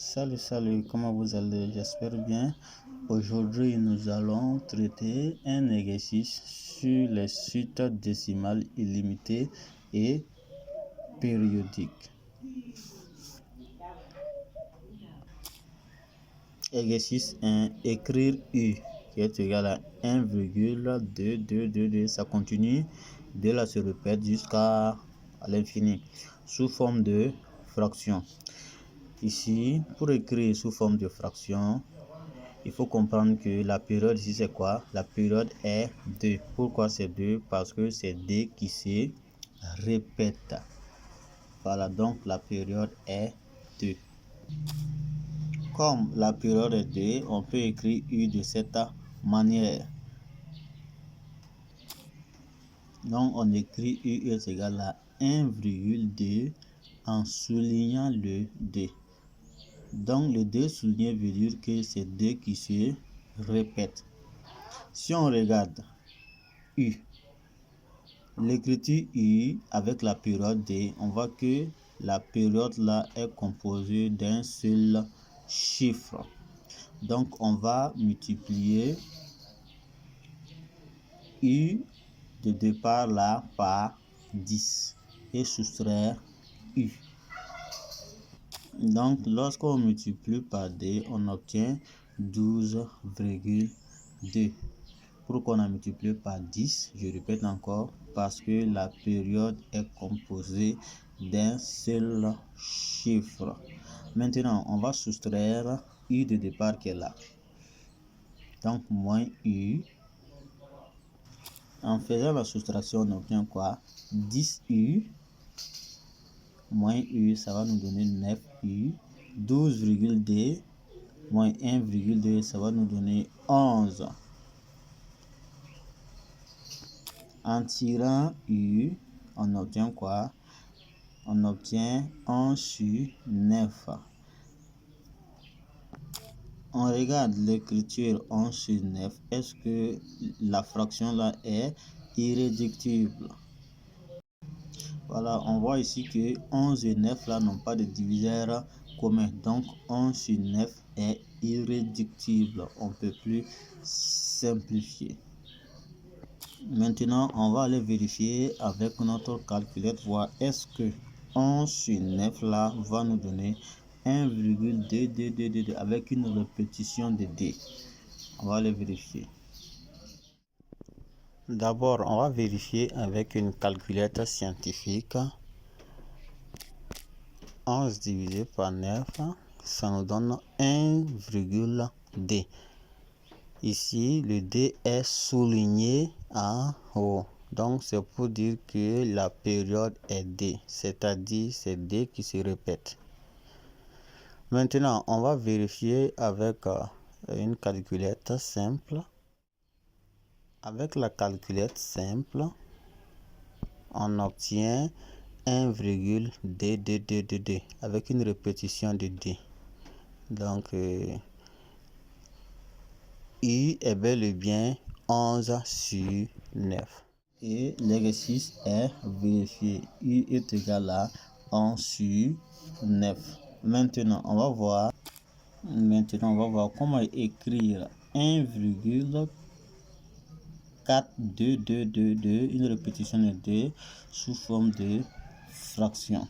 Salut, comment vous allez? J'espère bien. Aujourd'hui, nous allons traiter un exercice sur les suites décimales illimitées et périodiques. Exercice 1. Écrire U qui est égal à 1,2222. Ça continue, de là se répète jusqu'à l'infini, sous forme de fraction. Ici, pour écrire sous forme de fraction, il faut comprendre que la période ici c'est quoi? La période est 2. Pourquoi c'est 2? Parce que c'est 2 qui se répètent. Voilà, donc la période est 2. Comme la période est 2, on peut écrire U de cette manière. Donc on écrit U est égal à 1,2 en soulignant le 2. Donc le 2 souligné veut dire que c'est 2 qui se répètent. Si on regarde U, l'écriture U avec la période D, on voit que la période là est composée d'un seul chiffre. Donc on va multiplier U de départ là par 10 et soustraire U. Donc lorsqu'on multiplie par D, on obtient 12,2. Pourquoi on a multiplié par 10? Je répète encore, parce que la période est composée d'un seul chiffre. Maintenant, on va soustraire U de départ qui est là. Donc, moins U. En faisant la soustraction, on obtient quoi? 10U moins U, ça va nous donner 9U. 12,2 moins 1,2, ça va nous donner 11. En tirant U, on obtient quoi? On obtient 11 sur 9. On regarde l'écriture 11 sur 9. Est-ce que la fraction là est irréductible? Voilà, on voit ici que 11 et 9 là n'ont pas de diviseur commun. Donc 11 sur 9 est irréductible. On ne peut plus simplifier. Maintenant, on va aller vérifier avec notre calculette, voir est-ce que 11 sur 9 là va nous donner 1,2222 avec une répétition de D. On va aller vérifier. D'abord, on va vérifier avec une calculette scientifique. 11 divisé par 9, ça nous donne 1,D. Ici, le D est souligné en haut. Donc, c'est pour dire que la période est D, c'est-à-dire c'est D qui se répète. Maintenant, on va vérifier avec une calculette simple. Avec la calculette simple, on obtient 1,D avec une répétition de D. Donc, U est bel et bien 11 sur 9. Et l'exercice est vérifié. U est égal à 11 sur 9. Maintenant, on va voir comment écrire 1,4222, une répétition de 2 sous forme de fraction.